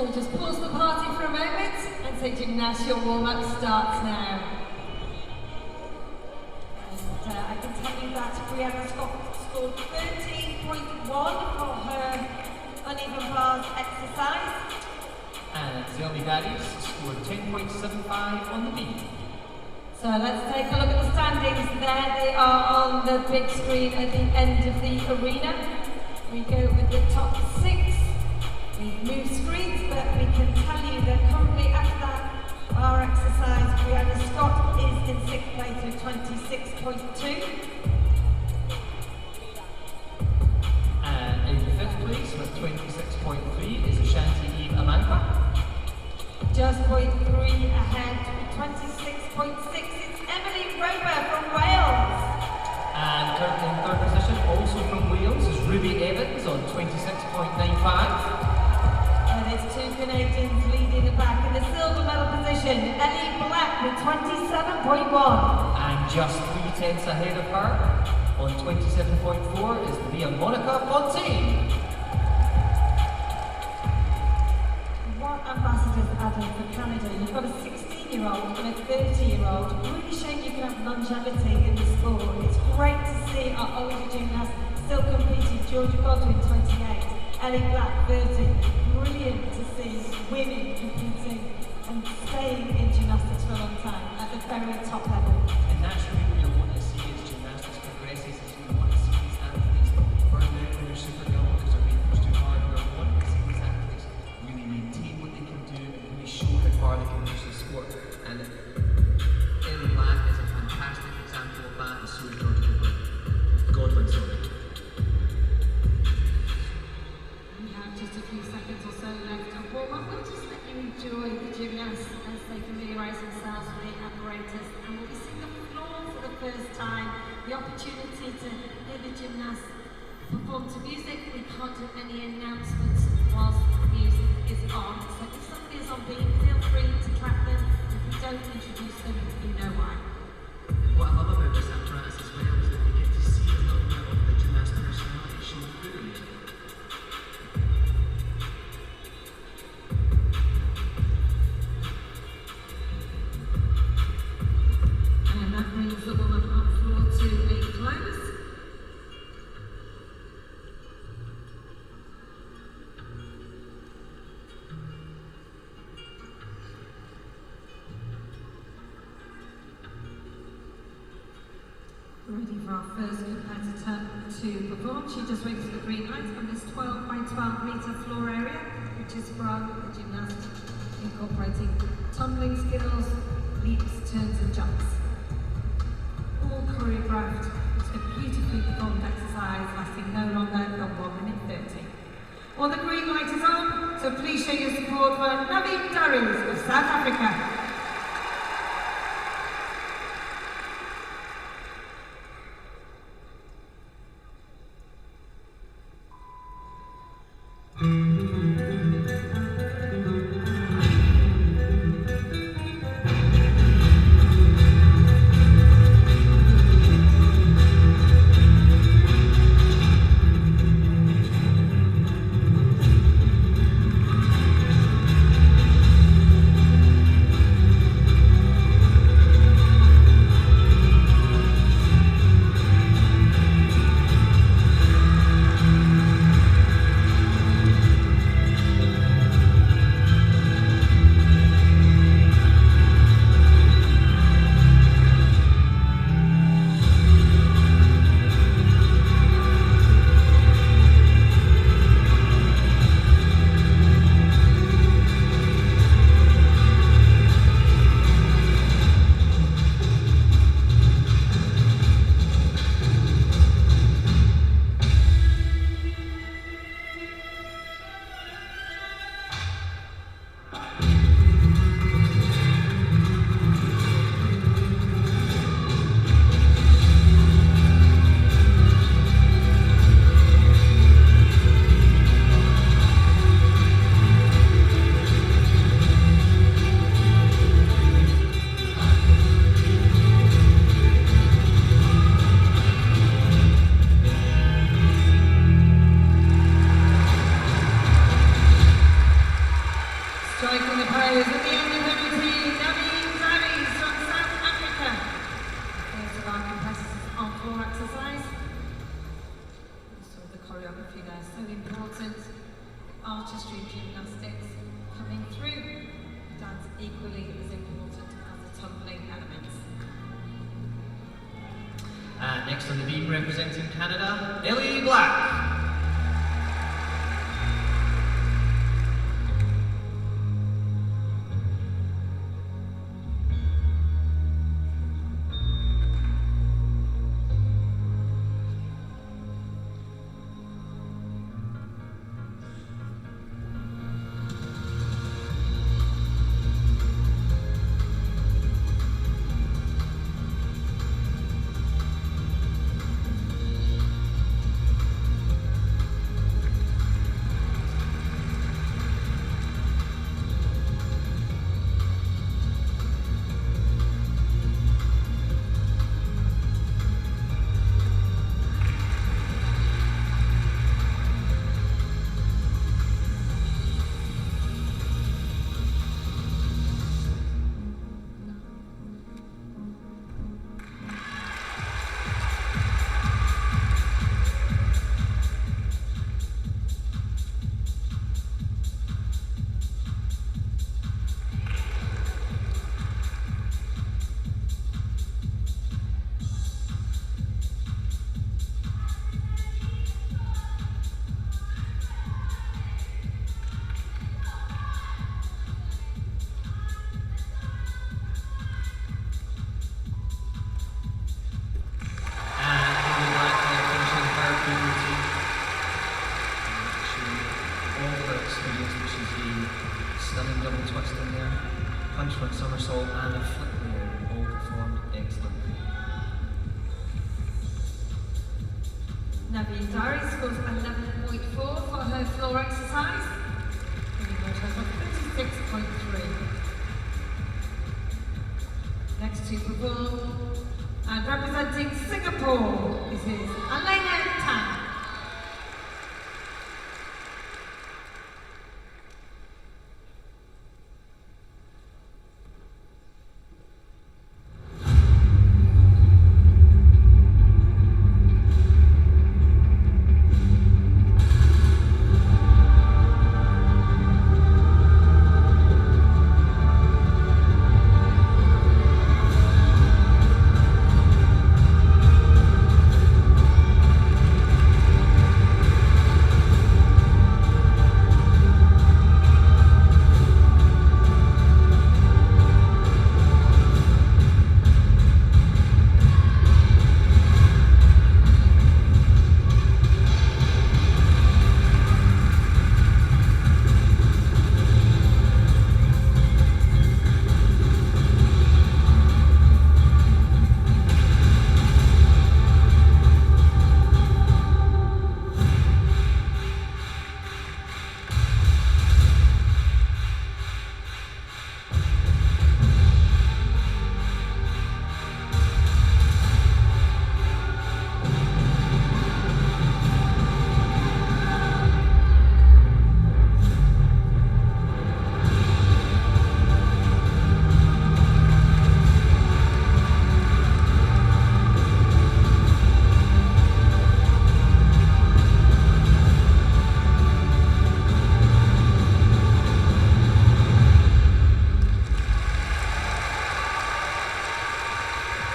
So we'll just pause the party for a moment and say gymnastics, your warm-up starts now. And I can tell you that Brianna Scott scored 13.1 for her uneven bars exercise. And Zelmi Daddies scored 10.75 on the B. So let's take a look at the standings. There they are on the big screen at the end of the arena. We go with the top 6. We've moved screens, but we can tell you that currently after that bar exercise, Brianna Scott is in 6th place with 26.2. And in 5th place with 26.3 is Ashanti Eve Amanka. Just 0.3 ahead with 26.6. It's Emily Roper from Wales. And currently in 3rd position, also from Wales, is Ruby Evans on 26.95. And it's 2 Canadians leading the pack in the silver medal position. Ellie Black with 27.1. And just 0.3 ahead of her on 27.4 is Leah Monica Fontaine. What ambassadors, Adam, for Canada? You've got a 16-year-old and a 30-year-old. Really showing you can have longevity in the sport. It's great to see our older gymnasts still competing. Georgia Godwin, 28. Ellie Black, 30. Brilliant to see women competing and staying in gymnastics for a long time at the very top level. And naturally what you're wanting to see as gymnastics progresses is you want to see these athletes burn out when they're super young because they're being pushed too hard. You're wanting to see these athletes really maintain what they can do and really show how far they can push the sport. And Ellie Black is a fantastic example of that, and so is Georgia Godwin, sorry. Just a few seconds or so left of warm-up. We'll just let you enjoy the gymnasts as they familiarise themselves with the apparatus, and we'll be seeing the floor for the first time. The opportunity to hear the gymnasts perform to music. We can't do any announcements whilst the music is on. So if somebody is on beat, feel free to clap them. If we don't introduce them, you know why. What I love about this apparatus as well is that we get to see a little bit of the gymnast personality show through the music. That brings the warm-up on floor to a close. Ready for our first competitor to perform. She just waits for the green light on this 12 by 12 metre floor area, which is from the gymnast incorporating tumbling skills, leaps, turns and jumps. All choreographed. It's a beautifully performed exercise lasting no longer than 1 minute 30. Well, the green light is on, so please show your support for Navi Darius of South Africa. choreography there, so important. Artistry, gymnastics coming through. Dance equally as important as the tumbling elements. And next on the beam, representing Canada, Ellie Black. Stunning double twist in there, punch front somersault and a flip there, all performed excellently. Naveen Dari scores 11.4 for her floor exercise. Giving her a total of 36.3. Next to perform, and representing Singapore, this is Elena Tan.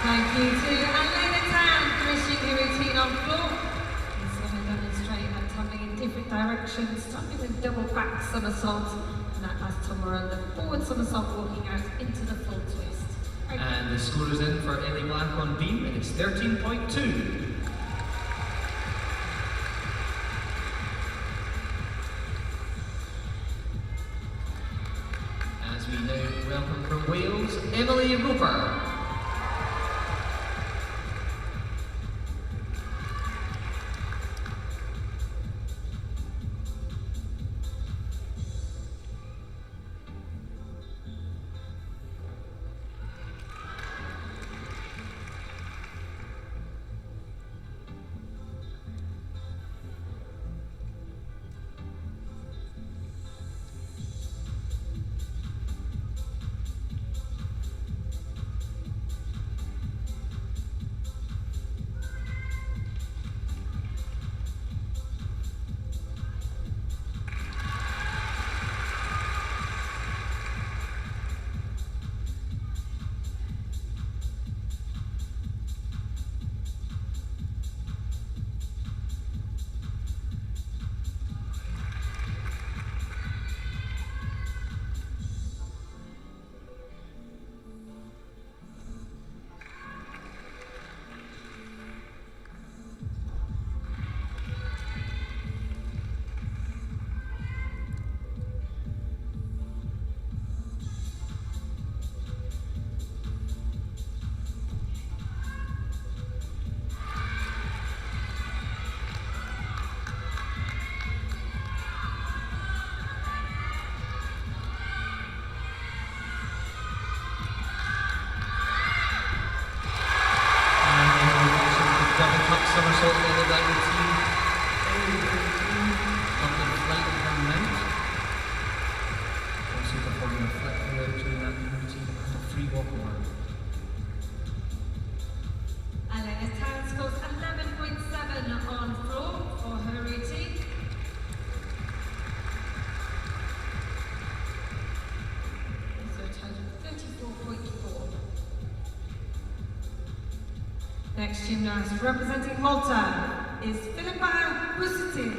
Thank you to Elena Tan, finishing the routine on floor. He's going to demonstrate that tumbling in different directions, tumbling in double back somersault, and that last tumble around the forward somersault, walking out into the full twist. And the score is in for Ellie Black on beam, and it's 13.2. As we now welcome from Wales, Emily Roper. Next gymnast representing Malta is Philippa Busiti.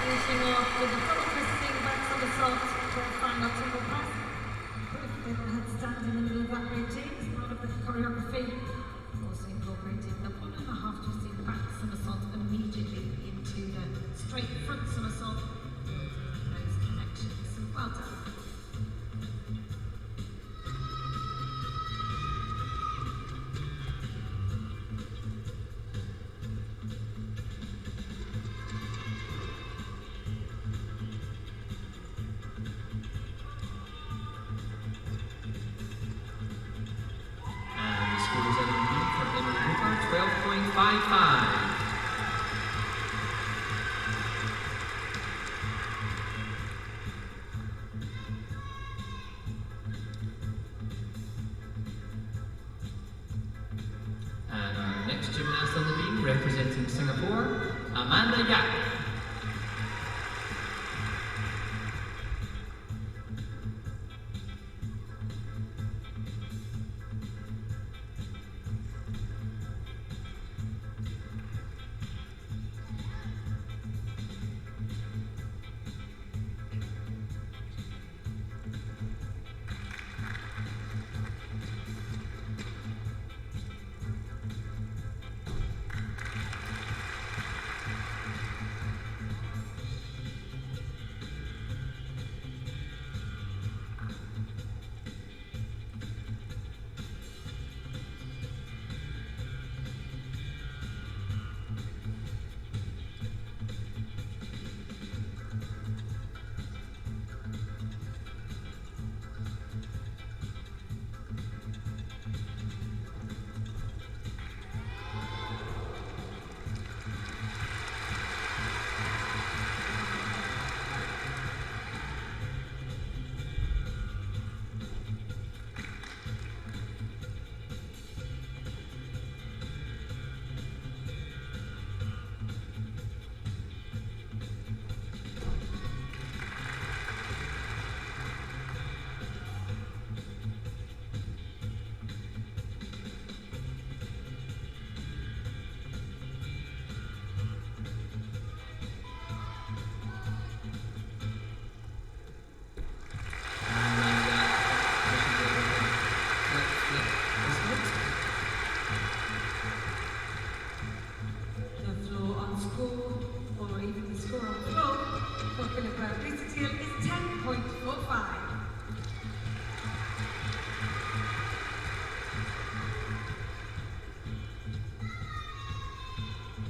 Finishing off with a double twisting back somersault for a final triple pass. Perfect little headstand in the middle of that routine as part of the choreography. Also incorporating the 1.5 twisting back somersault immediately into the straight front somersault, building those connections. Well done. Scores out of the lead for Emily Hooper, 12.55. And our next gymnast on the beam, representing Singapore, Amanda Yap.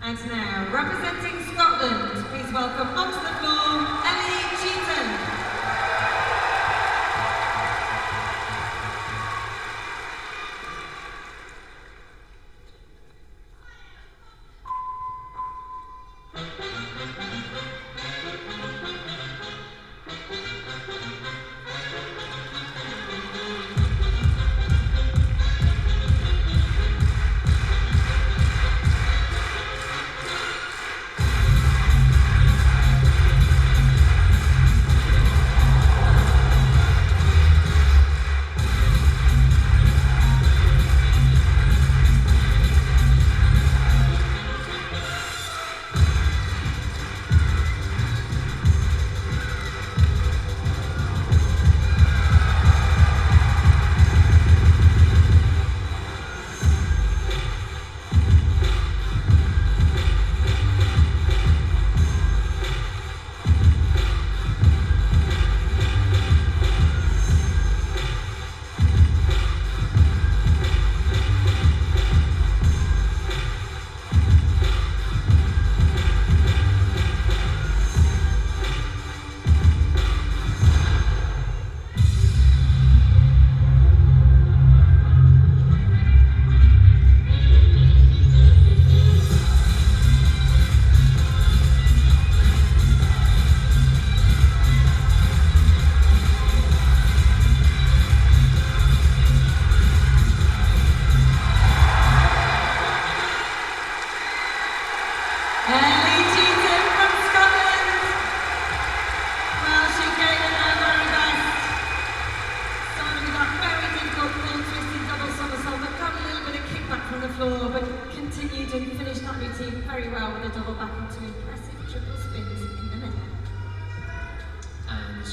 And now, representing Scotland, please welcome onto the floor, Ellie Cheaton.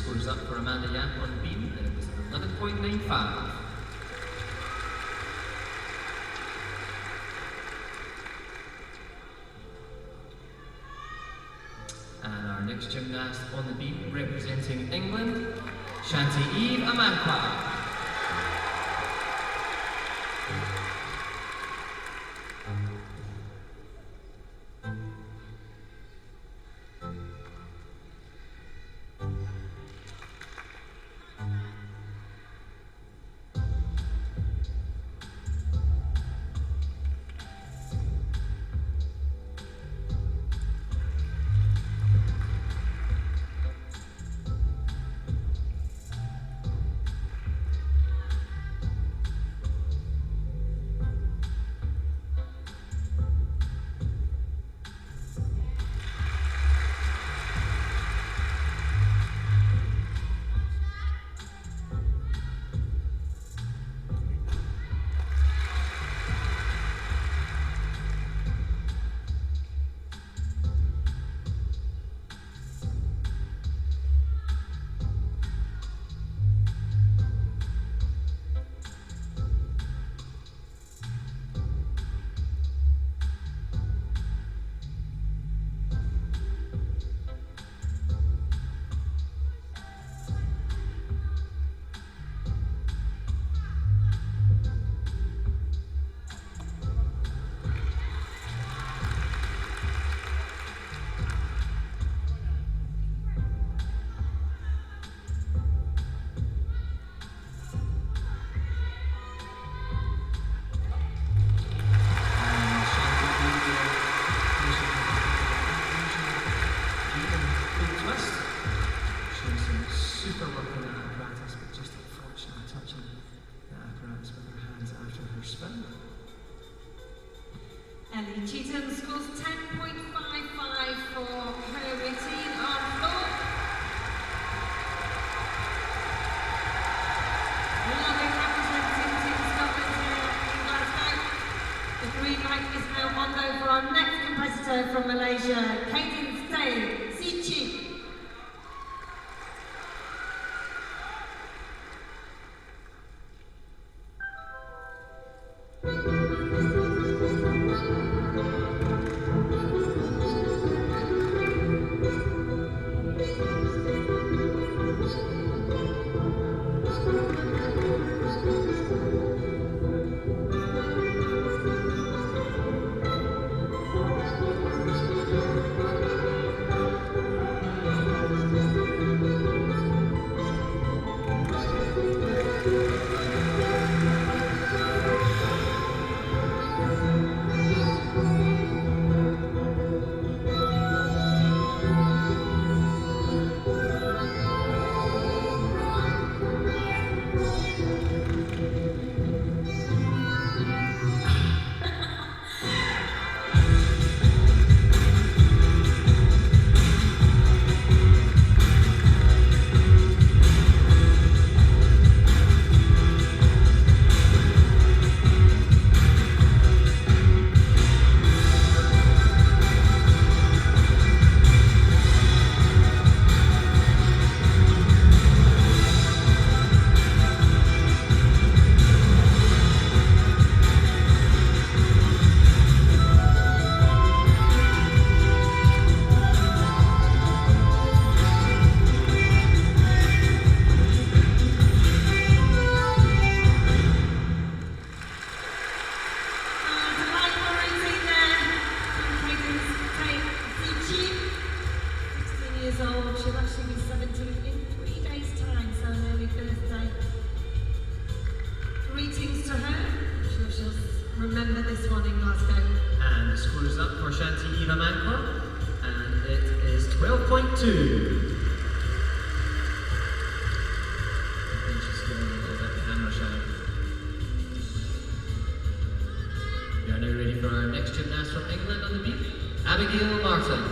scores up for Amanda Yap on beam, and it was 11.95. And our next gymnast on the beam, representing England, Shanti Eve Amankwa. Ellie Cheatham scores 10.55 for her routine on floor. Lovely representing Team Scotland here in Glasgow. The green light is now on though for our next competitor from Malaysia, Kaden Stay Sichi. Remember this one in Glasgow. And the score is up for Shanti Eve Amankwa, and it is 12.2. I think she's giving a little bit of hammer shine. We are now ready for our next gymnast from England on the beat, Abigail Martin.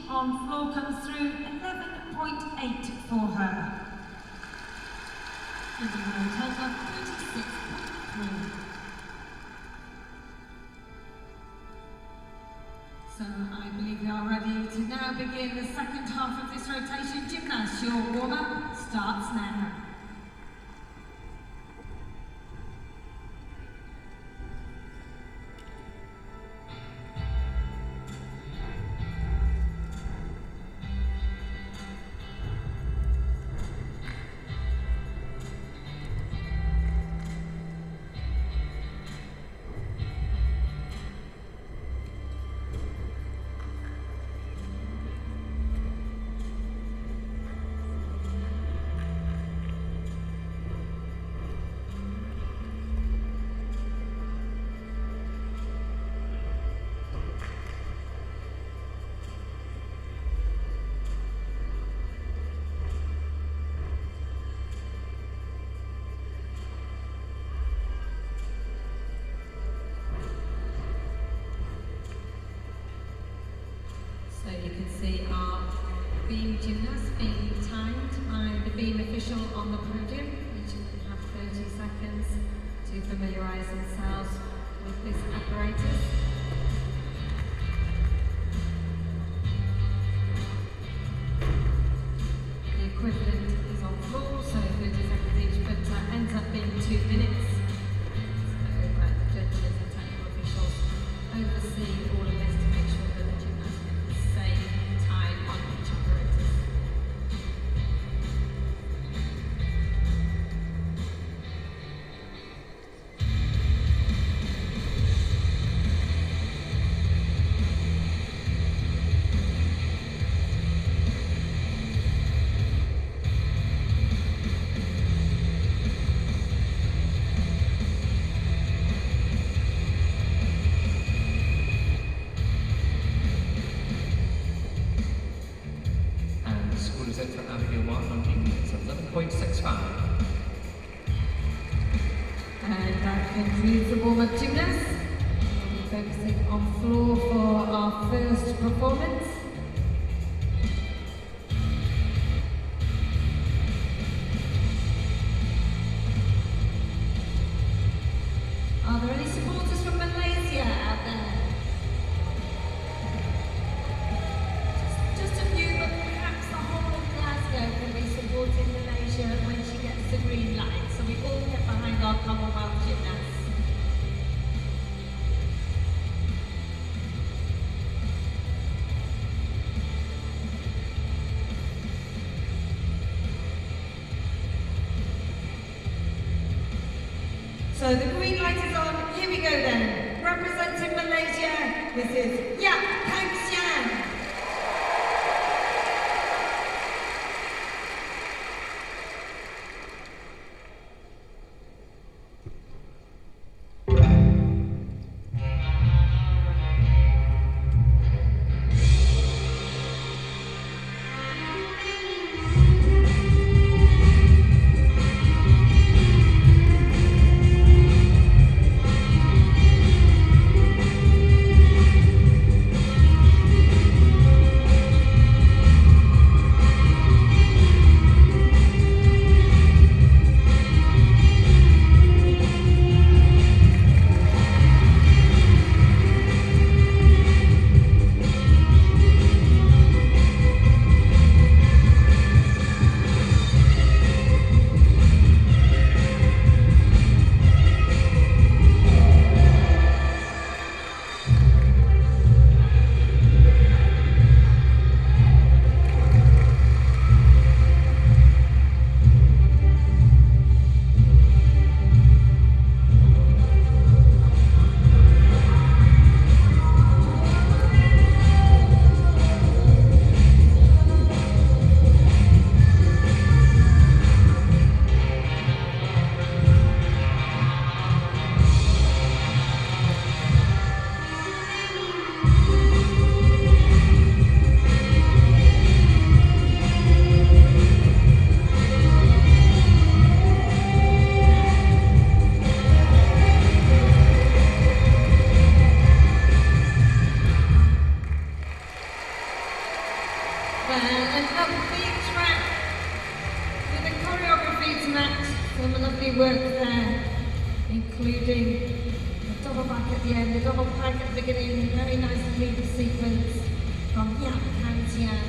on floor comes through 11.8 for her. Giving her a total of 36.3. So I believe we are ready to now begin the second half of this rotation. Gymnasts, your warm-up starts now. So you can see our beam gymnasts being timed by the beam official on the podium. Each of them have 30 seconds to familiarise themselves with this apparatus. The equivalent is on floor, so 30 seconds each, but ends up being 2 minutes. So the judges and technical officials oversee all of this to make sure that the gymnasts get the same time on each apparatus. And that concludes the warm-up gymnasts. We'll be focusing on floor for our first performance. Are there any supporters from Malaysia out there? Just a few, but perhaps the whole of Glasgow can be supporting Malaysia when she gets the green light. So we all get behind our Commonwealth gymnasts. So the green light is on. Here we go then. Representing Malaysia, this is Yap Kang Sian. Another big track with the choreography to match. Some lovely work there, including the double back at the end, the double back at the beginning, very nice lead sequence from Yap Kantian.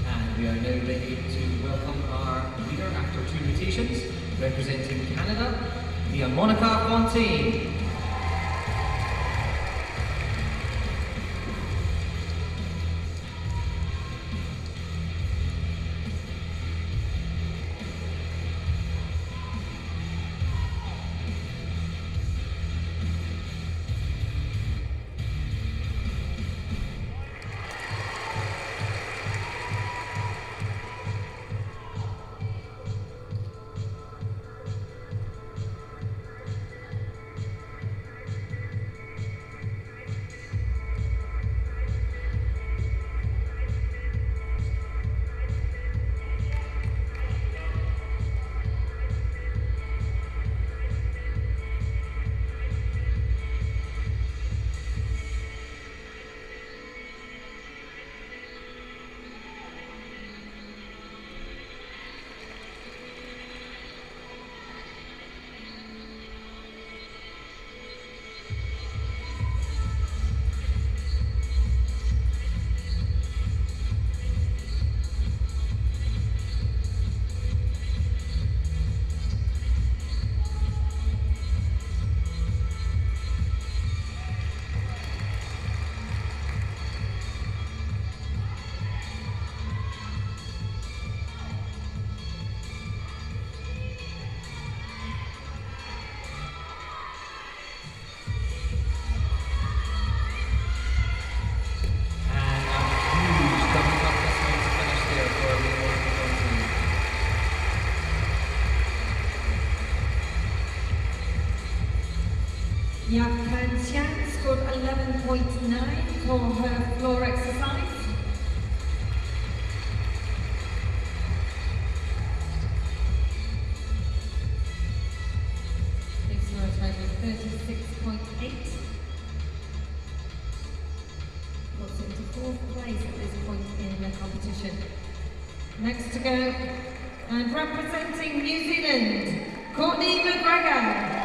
And we are now ready to welcome our leader after 2 rotations, representing Canada, the Monica Fontaine. Yap Kantian scored 11.9 for her floor exercise. Gives her a total of 36.8. Puts into 4th place at this point in the competition. Next to go, and representing New Zealand, Courtney McGregor.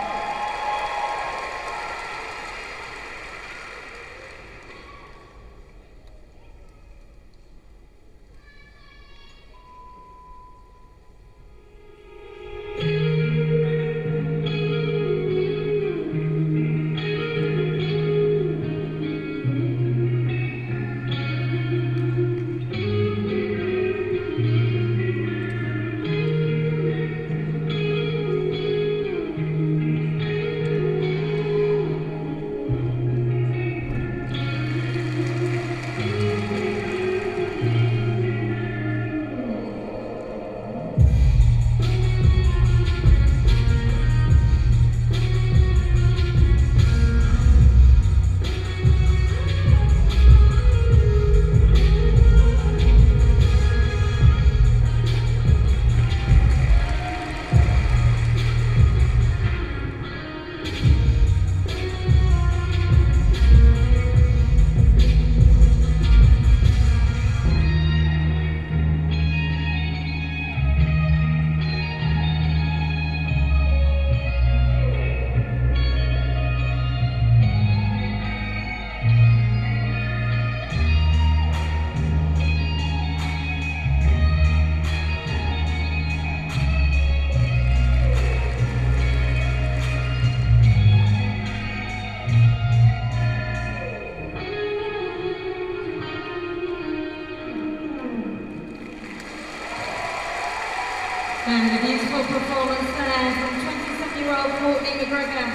And a beautiful performance there from 27-year-old Courtney McGregor.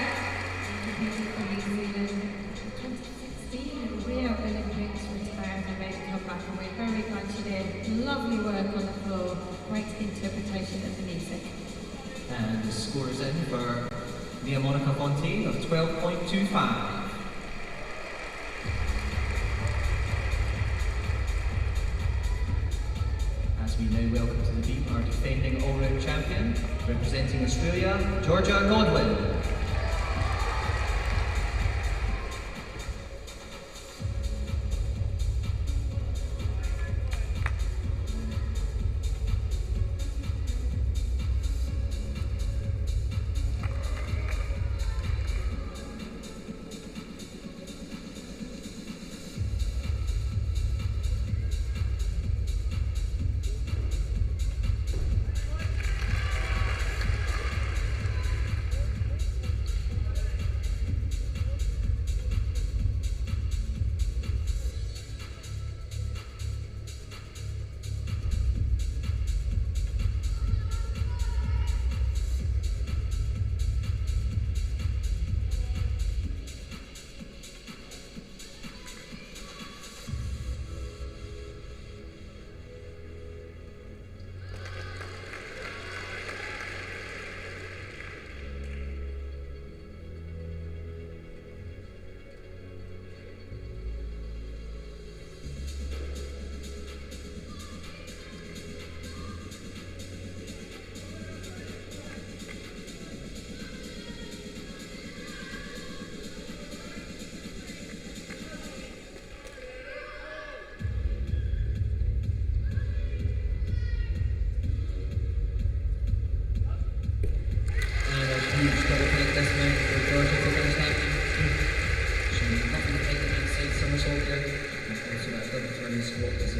Beautiful New Zealand. 2016 in Rio Olympics retired and made a comeback, and we're very glad she did. Lovely work on the floor, great interpretation of the music. And the score is in for Mia Monica Fontaine of 12.25. We now welcome to the beat our defending all-round champion, representing Australia, Georgia Godwin.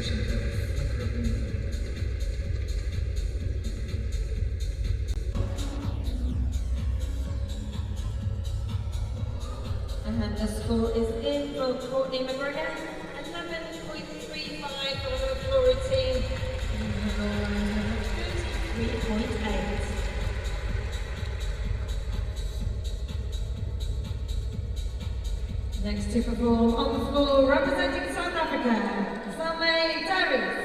position to flicker of wind. And the score is in for Courtney McGregor, 11.35 for the floor routine, and 3.8. Next to perform on the floor, representing South Africa, Salme Darius.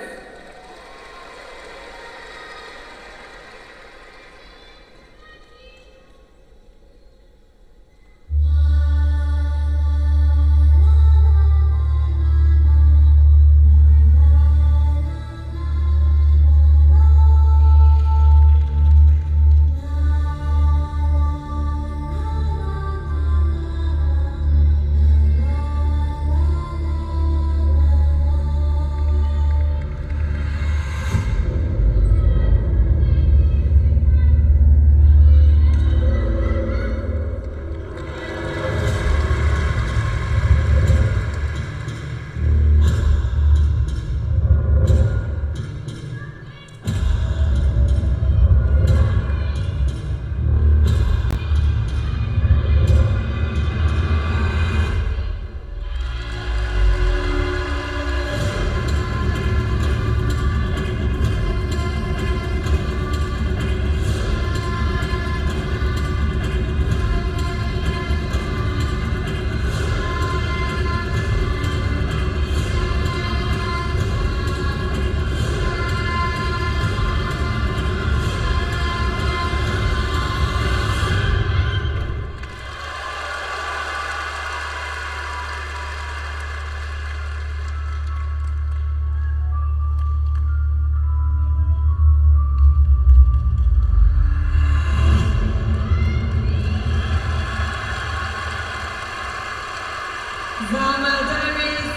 Salme Darius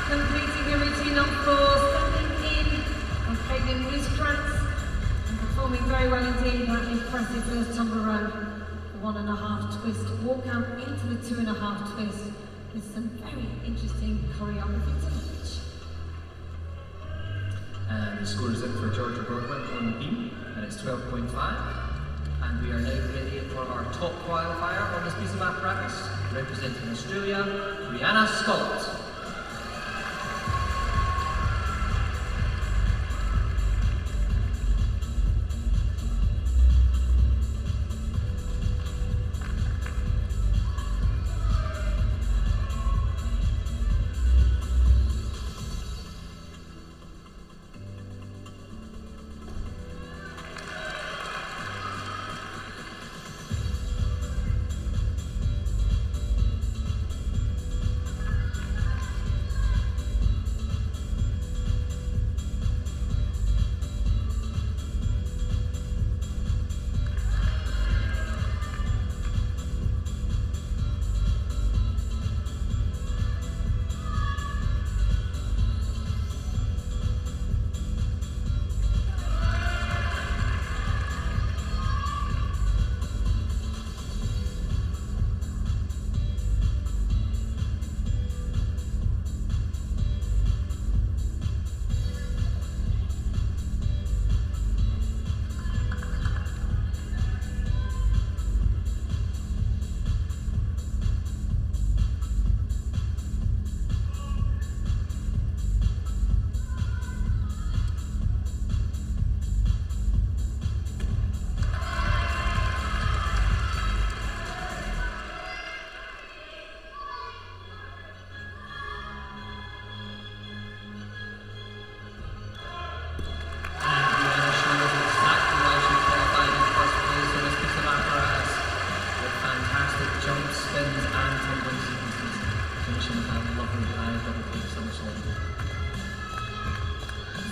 completing a routine on floor, stepping in and failing loose cracks and performing very well indeed. That impressive first tumble row, the 1.5 twist, walk out into the 2.5 twist with some very interesting choreography to watch. And the score is in for Georgia Broadway on the beam, and it's 12.5. And we are now ready for our top qualifier on this piece of apparatus, representing Australia, Brianna Scott.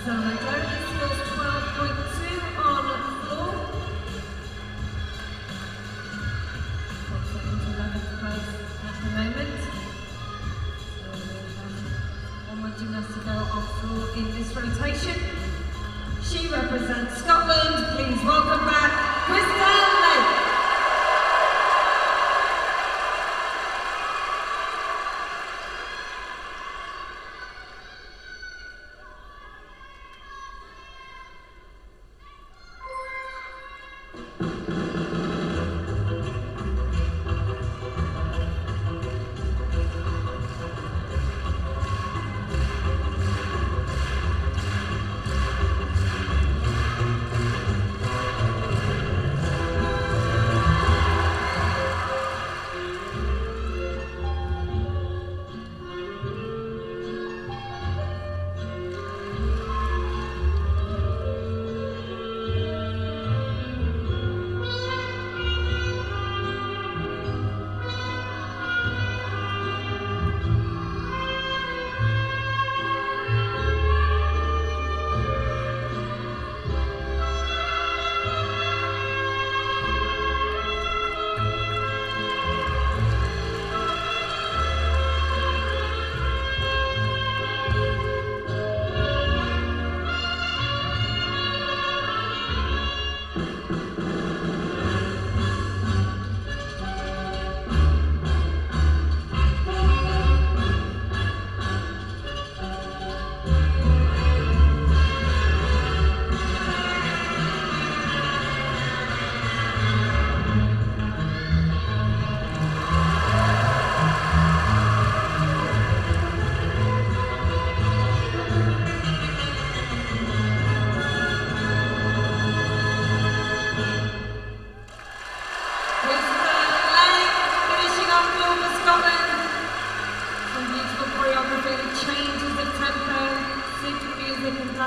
Salme Darius scores 12.2 on the floor. Also into 11th place at the moment. So we have one more gymnast to go off floor in this rotation. She represents Scotland. Please welcome back Kristen Lake.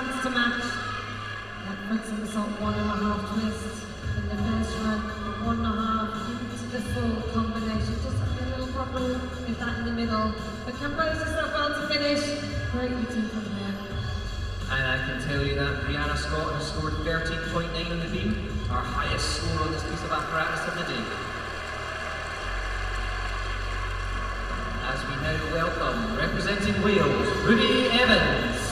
chance to match. That front somersault 1.5 twist in the first run, 1.5 into the full combination. Just having a little problem with that in the middle, but compose yourself well to finish. Great routine from here. And I can tell you that Brianna Scott has scored 13.9 on the beam, our highest score on this piece of apparatus of the day. As we now welcome, representing Wales, Ruby Evans.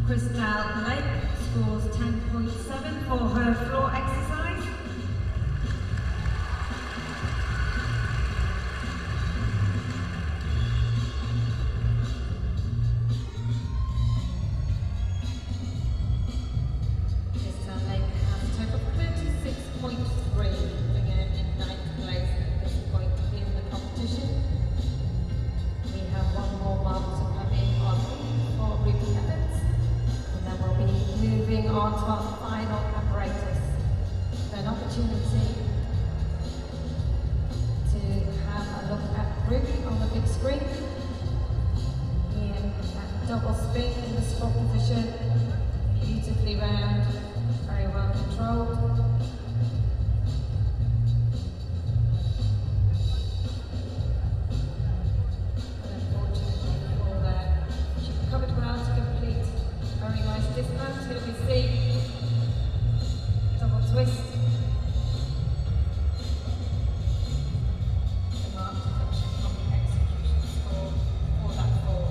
Crystal Lake scores 10.7 for her floor exercise. Crystal Lake has a total of 36.3, putting her in 9th place at this point in the competition. We have one more mark to come in on for Ruby Evans. Then we'll be moving on to our final apparatus. An opportunity to have a look at Ruby on the big screen. In that double spin in the squat position, beautifully round, very well controlled. Very nice dismount, here we see double twist. The mark deduction from the execution score for that fall.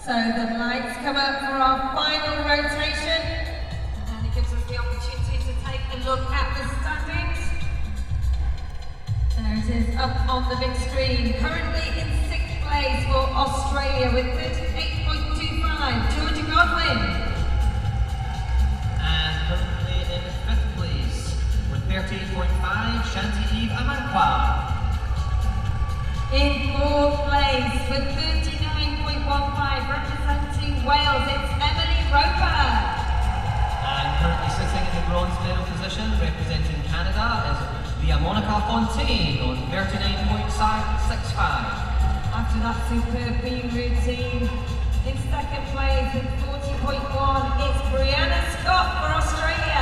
So the lights come up for our final rotation, and it gives us the opportunity to take a look at the standings. There it is up on the big screen. Currently in 6th place for Australia with 38.25, Georgia Godwin. And currently in 5th place with 38.5, Shanti Eve Amankwa. In 4th place with 39.15, representing Wales, it's Emily Roper. And currently sitting in the bronze medal position, representing Canada, is Leah Monica Fontaine on 39.65. After that superb beam routine, in 2nd place with 40.1, it's Brianna Scott for Australia.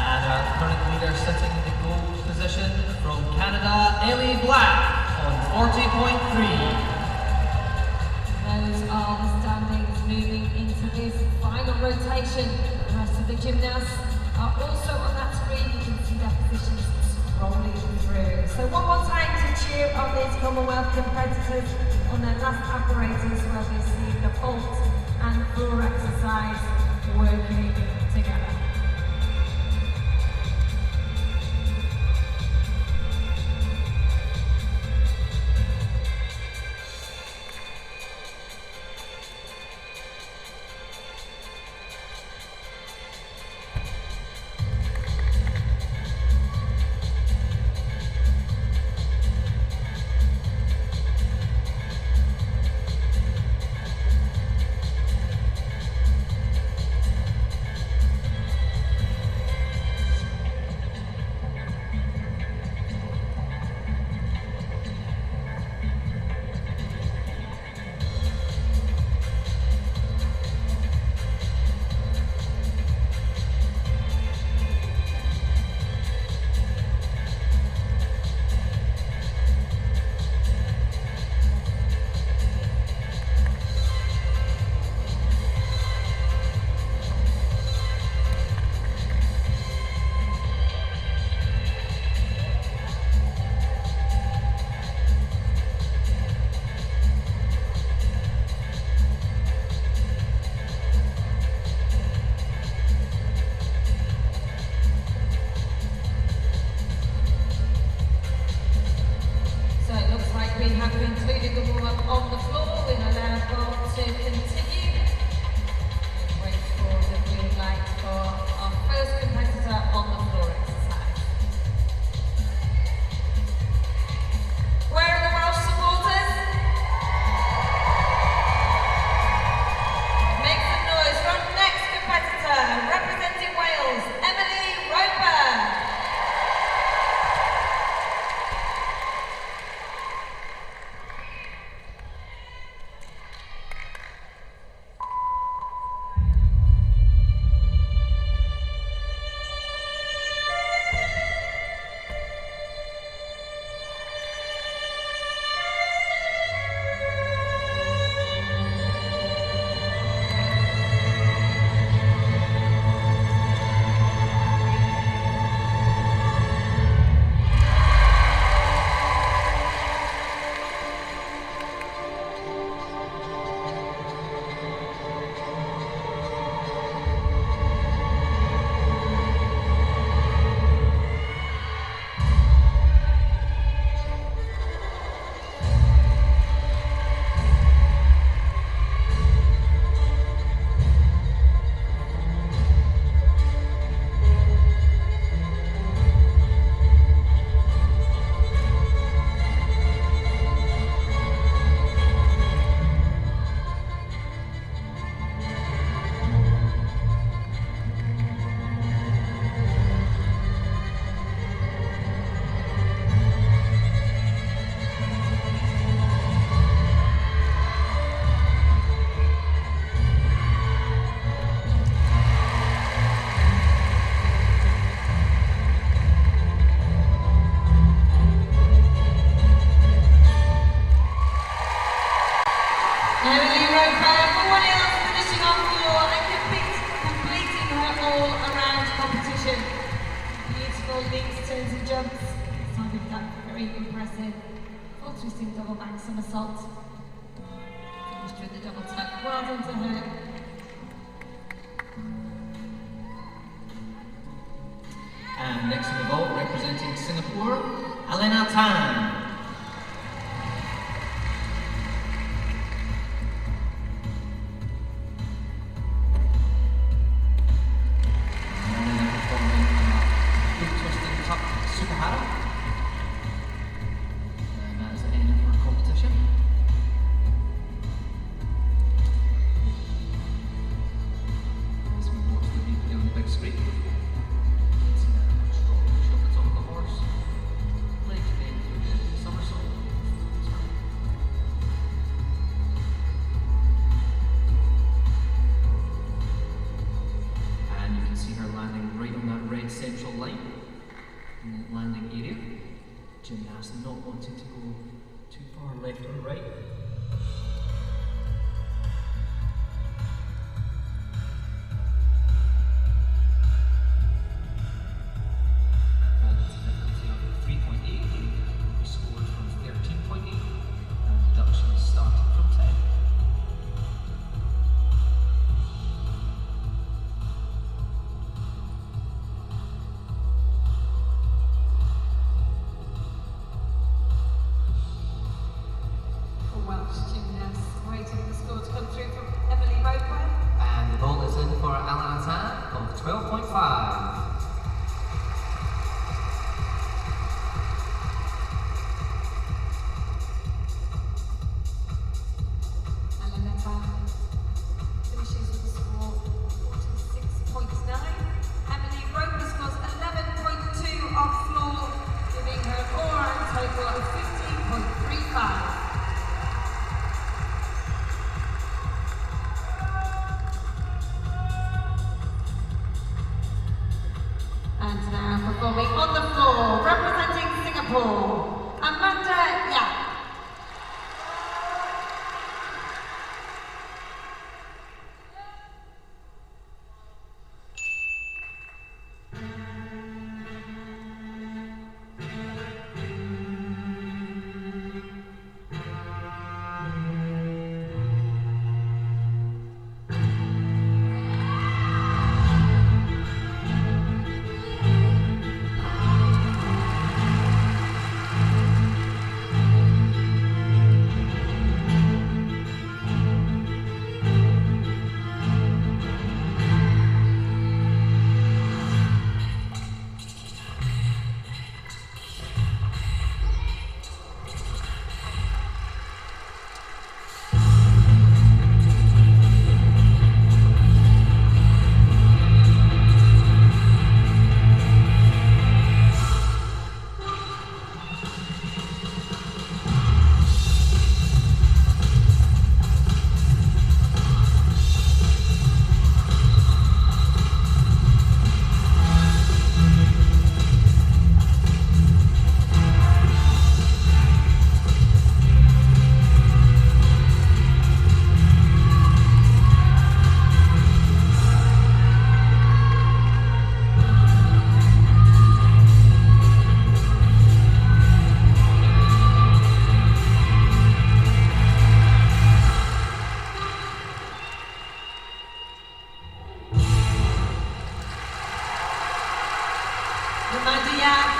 And our current leader sitting in the gold position from Canada, Ellie Black on 40.3. Those are the standings moving into this final rotation. The rest of the gymnasts are also on that screen. You can see their positions scrolling through. So one more time to cheer on these Commonwealth competitors on their last apparatus where they see the vault and floor exercise working together. We have concluded the warm-up on the floor. We'll allow Bob to continue. Wait for the green light for our first competitor on the floor exercise. Where are the Welsh supporters? Make some noise for our next competitor, representing Wales, Emily Roper. Emily Roper, everyone else finishing on floor and completing her all-around competition. Beautiful leaps, turns and jumps. Started that very impressive full twisting double back somersault. Finished with the double tuck. Well done. into her. And next in the vault, representing Singapore, Alena Tan. Central line in the landing area. Gymnast not wanting to go too far left or right. Difficulty of 3.8 we scored from 13.8 and deduction starting from 10. Gymnasts waiting for the score to come through from Emily Roadway. And the ball is in for Alena Tan of 12.5. Finishes with a score 46.9. Emily Roper scores 11.2 off floor, giving her a total of 15.35. And now performing on the floor, representing Singapore, Amanda Yap.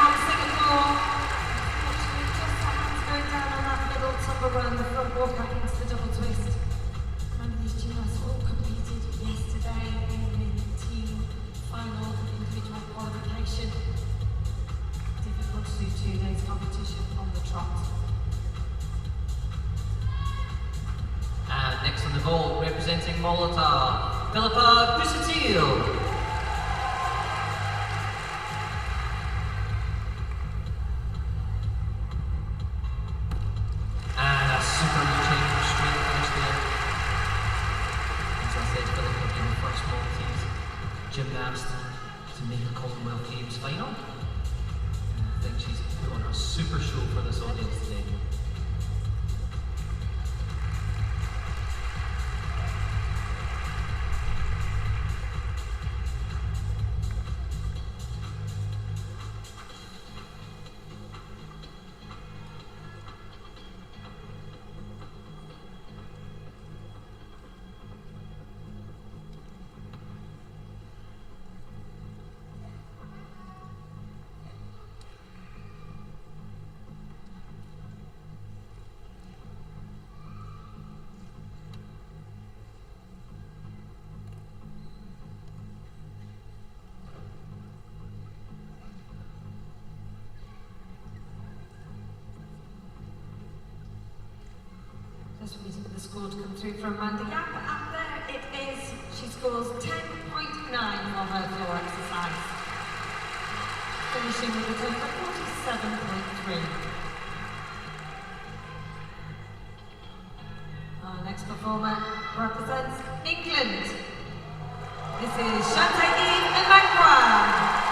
From Singapore, unfortunately just happens going down on that middle top around the front walk back into the double twist. And these gymnasts all competed yesterday in the team final individual qualification. Difficult to do 2 days competition on the trot. And next on the vault, representing Malta, Philippa Busatil. Gymnast to make a Commonwealth Games final. I think she's put on a super show for this audience today. waiting for the score to come through from Amanda Yap, and there it is. She scores 10.9 for her floor exercise, finishing with a total of 47.3. Our next performer represents England. This is Shantae Emmanuel.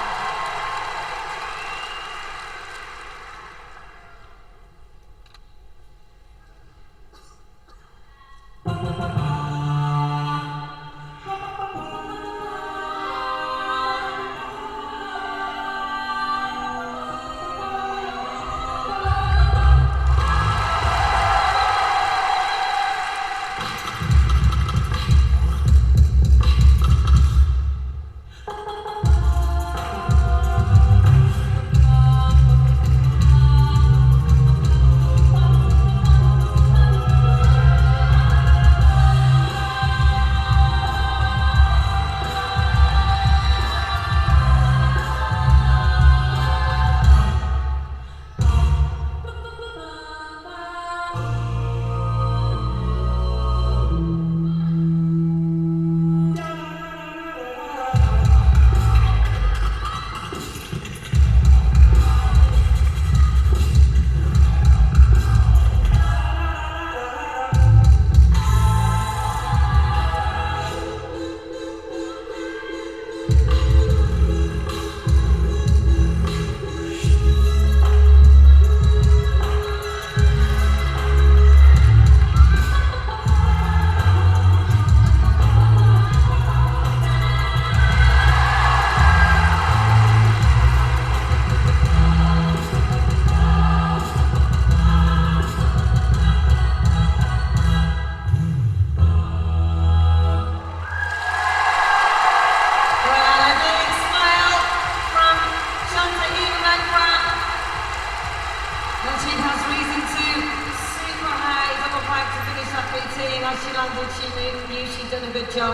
As she landed, she knew she'd done a good job.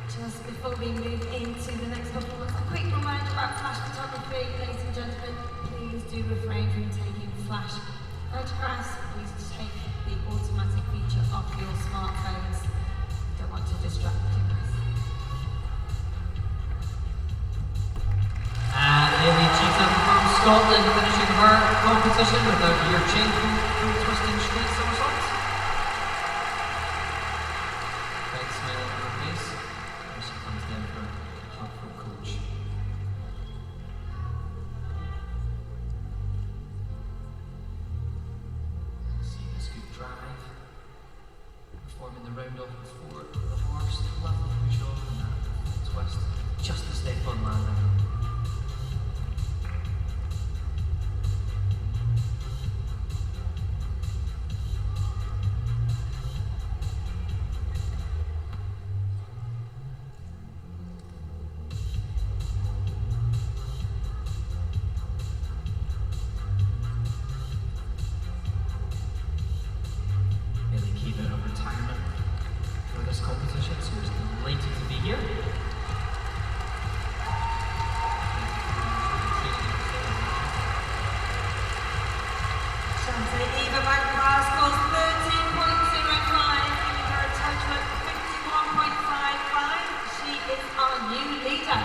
Just before we move into the next performance, a quick reminder about flash photography. Ladies and gentlemen, please do refrain from taking flash photographs. Please take the automatic feature off your smartphones. Don't want to distract you guys. And Lily Cheetham from Scotland finishing her competition with a rear chain through twisting straight somersaults. Big smile on her face as she comes down for a hug from coach. See the scoop drive. Performing the round off before the horse, lovely push off and that twist. Just a step on landing. Competition, so it's delighted to be here. Shantae Eva Bankra scores 13.05, giving her a total of 51.55. She is our new leader.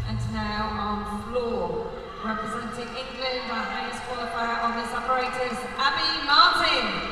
And now on floor, representing England, our highest qualifier on this apparatus, Abby Martin.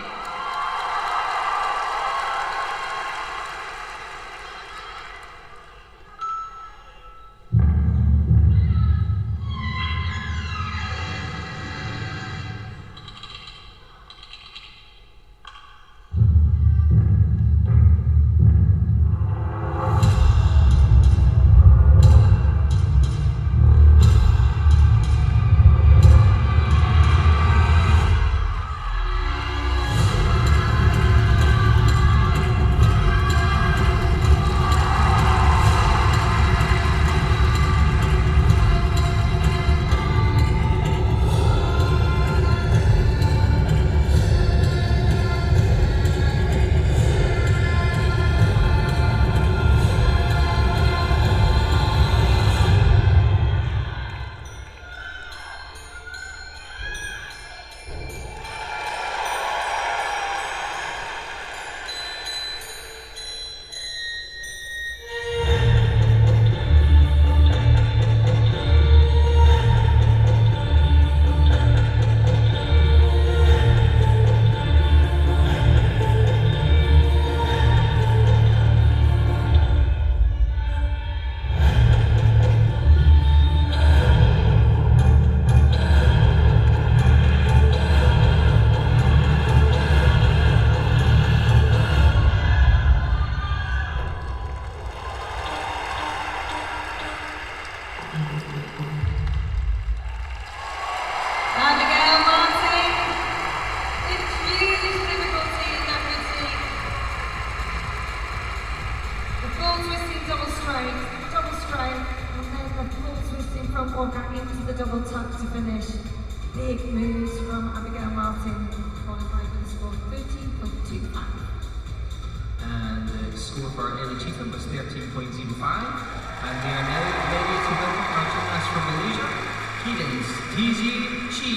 achievement was 13.05, and they are now ready to welcome our gymnast from Malaysia, Keaton's TZ Chi.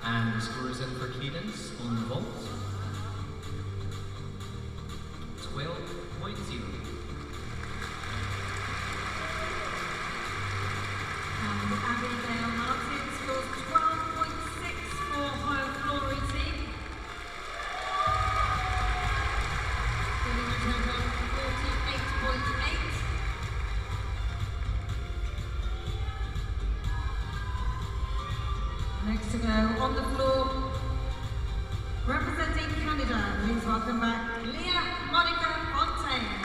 And the score is in for Cadence on the vault. 12.0. And Abigail Martin scores 12.6 for her floor routine. Getting a total of 48.8. Next to go on the floor, representing Canada, please welcome back Leah Monica Fontaine.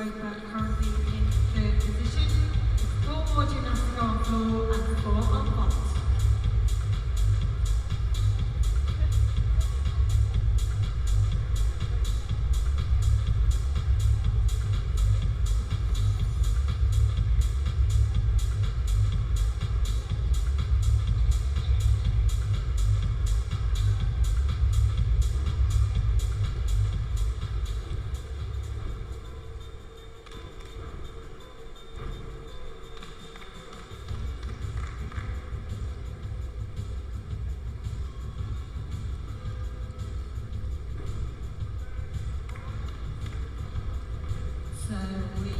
Draper currently in third position. 4 more gymnasts to go on floor and 4 on vault. So we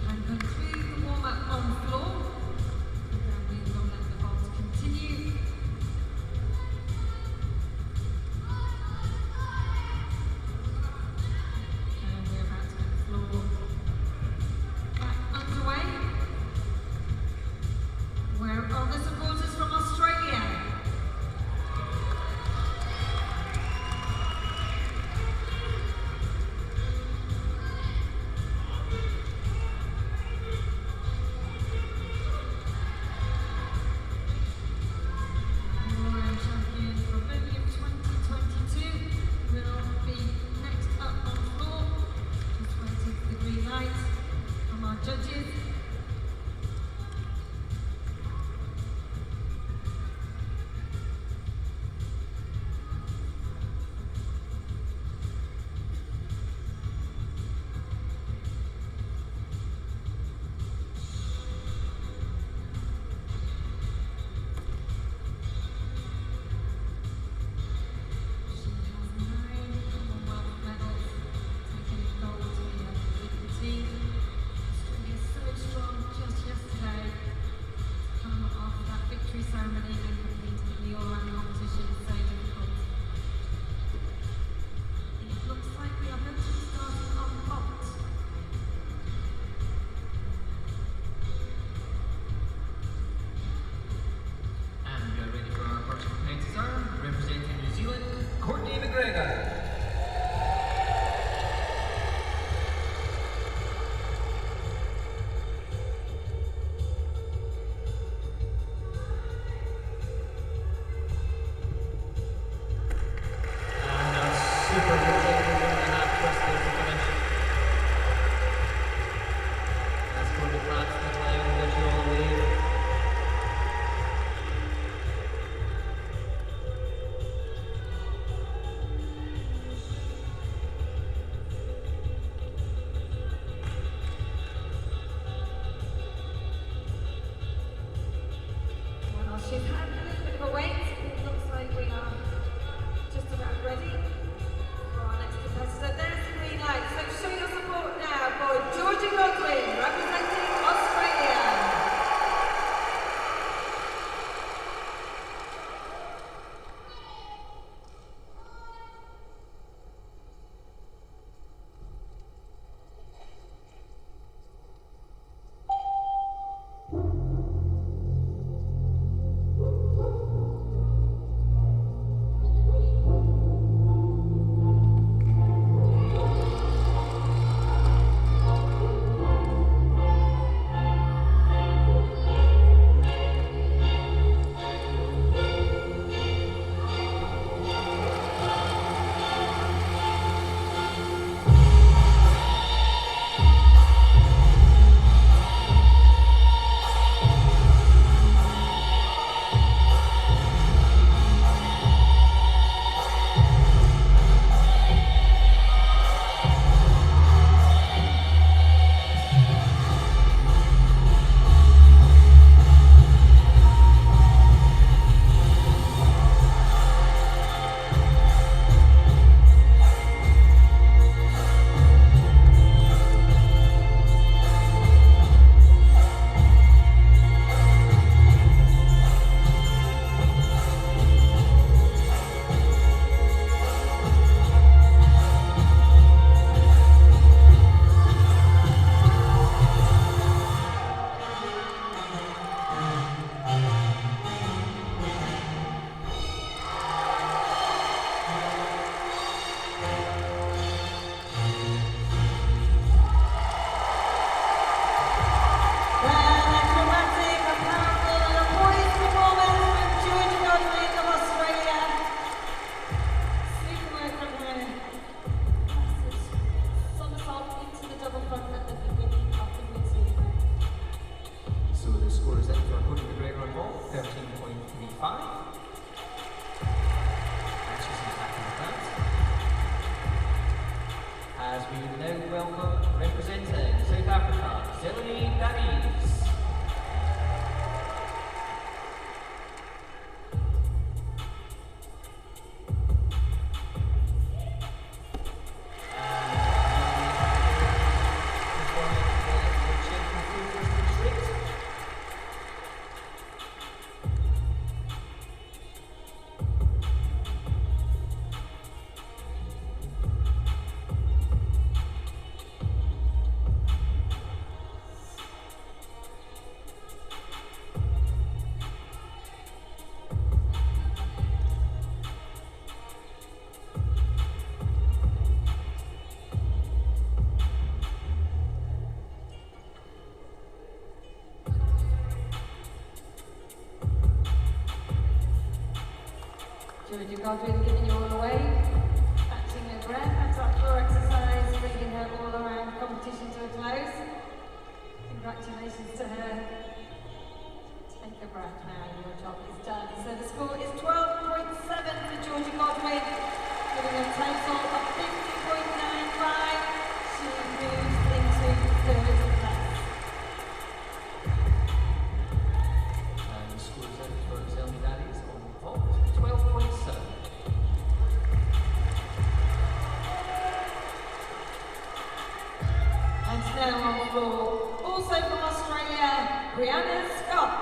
can conclude the warm-up on the floor, and then we will let the vault continue. And we're about to get the floor back underway. Where are the supporters from Australia? Georgia Godwin giving you all away, catching her breath after that floor exercise, bringing her all around competition to a close. Congratulations to her. Take a breath now, your job is done. So the score is 12.7 for Georgia Godwin, giving a total of 50.95. She moves into third place. And the score is out for Zelmi Daddies on vault, 12.7. And now on the floor, also from Australia, Brianna Scott.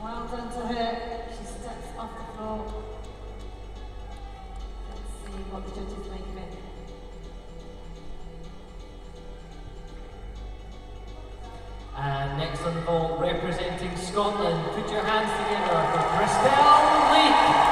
Well done to her. She steps off the floor. Let's see what the judges make of it. And next on the ball, representing Scotland, put your hands together for Christelle Leake.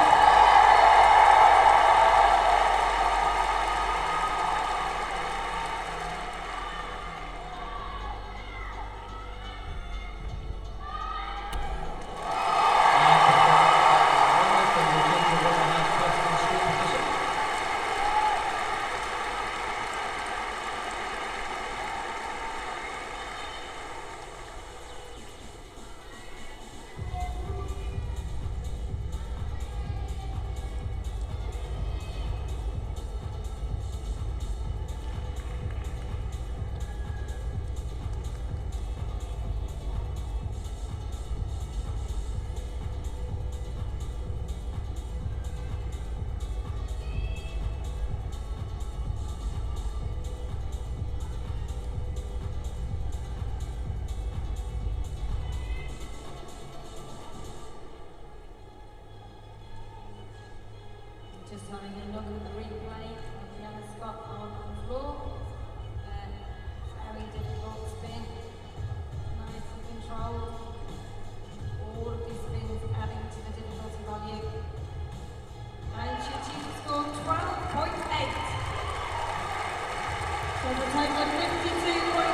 Just having a look at the replay of Brianna Scott on the floor. Very difficult spin, nice and controlled. All of these spins adding to the difficulty value. And she achieved a score of 12.8. So the total of 52.9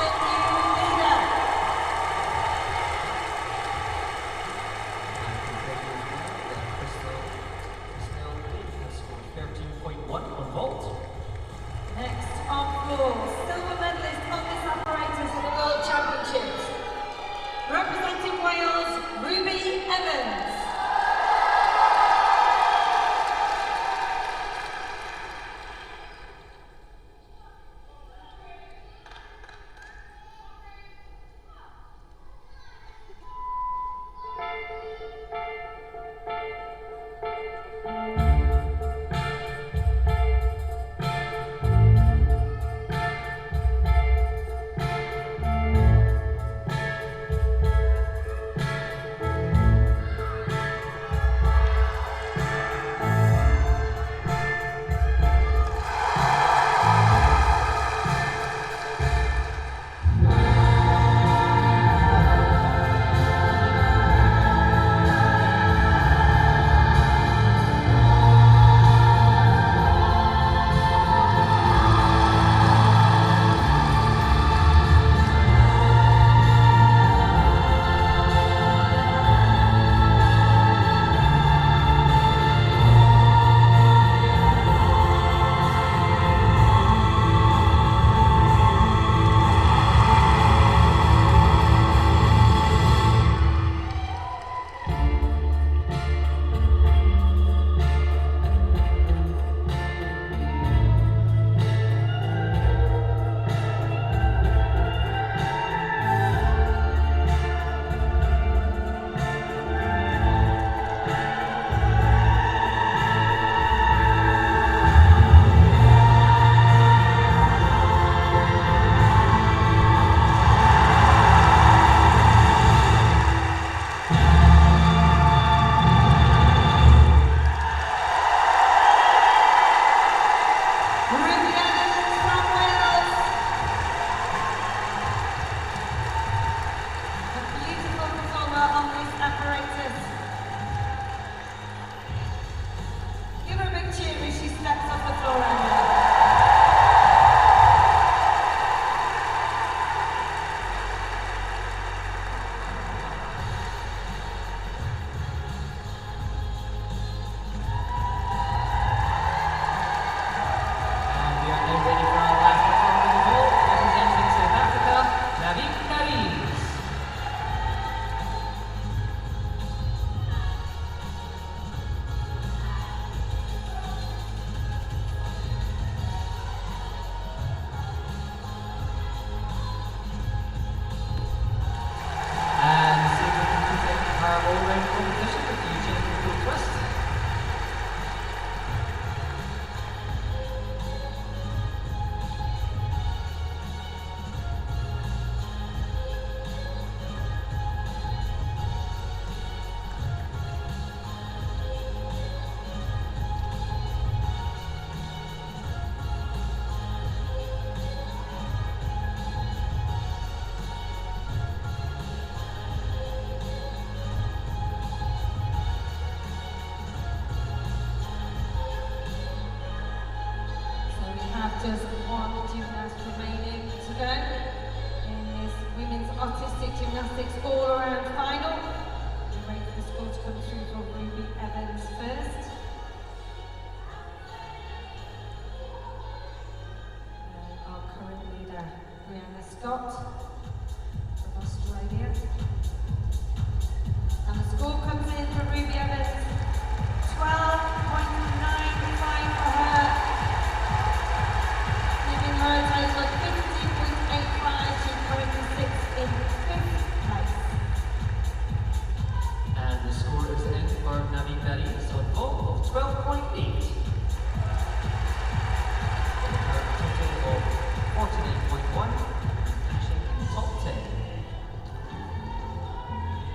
and a new leader. Next on floor, silver medalist on this apparatus at the World Championships. Representing Wales, Ruby Evans.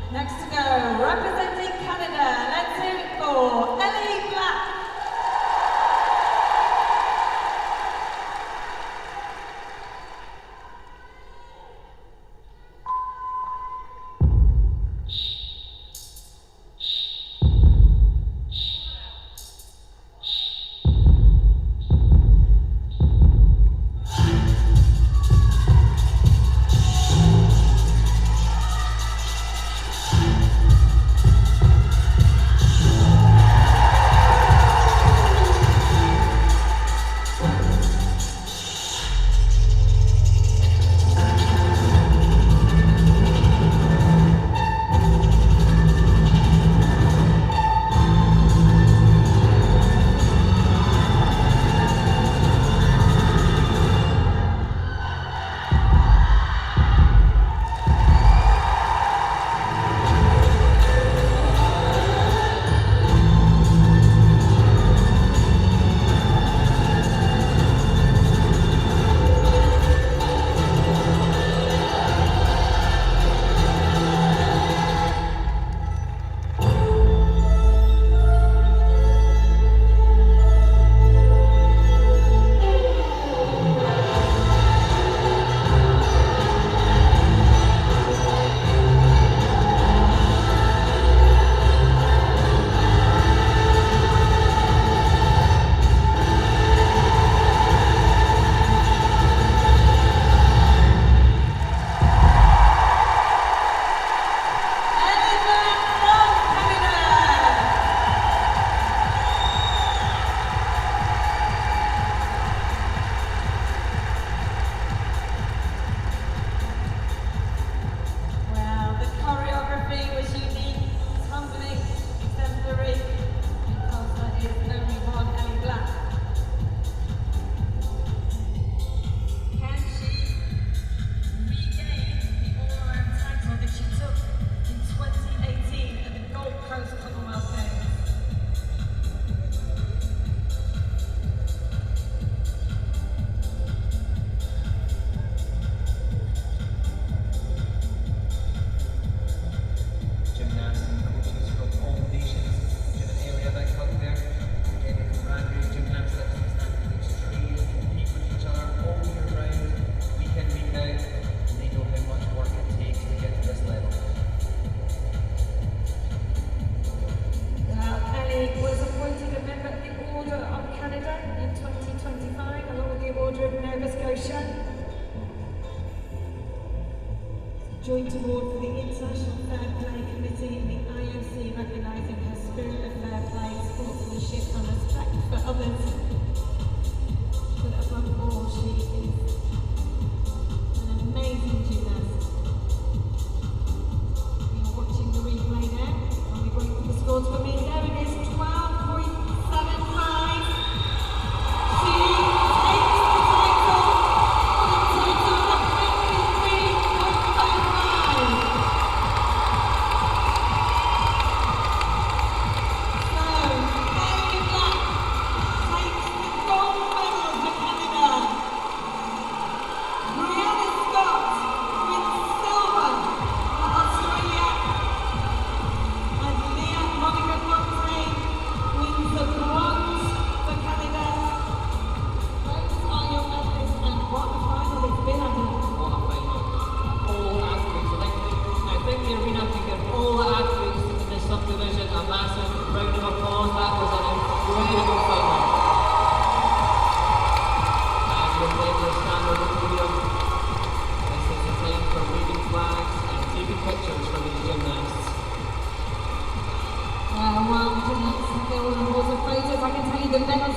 Next to go, representing Canada, let's hear it for Ellie Black. Commonwealth Games. Gymnastics coaches from all nations in an area that come there. Again, it's brand new gymnastics athletes train and compete with each other all year round, week in, week out, and they know how much work it takes to get to this level. Ellie was appointed a member of the Order of Canada in 2025, along with the Order of Nova Scotia. Joint award for the International Fair Play Committee and the IOC recognising her spirit of fair play, sportsmanship and respect for others. But above all, she is an amazing gymnast. You're watching the replay now, and we're waiting for the score to come in. There it is, 12.75. She takes the title for the total of 23.05. So, Ellie Black takes the gold medal for Canada. Brianna Scott wins silver for Australia. And Monica Fontaine wins the bronze for Canada. Those are your medals, and what a final it's been, Adam. What a final. All athletes, I think the arena can give all the athletes in this subdivision a massive round of applause. That was an incredible final. And we're playing the standard podium. This is the time for waving flags and taking pictures for the gymnasts. Well, gymnasts, there were awards of photos. I can tell you the medal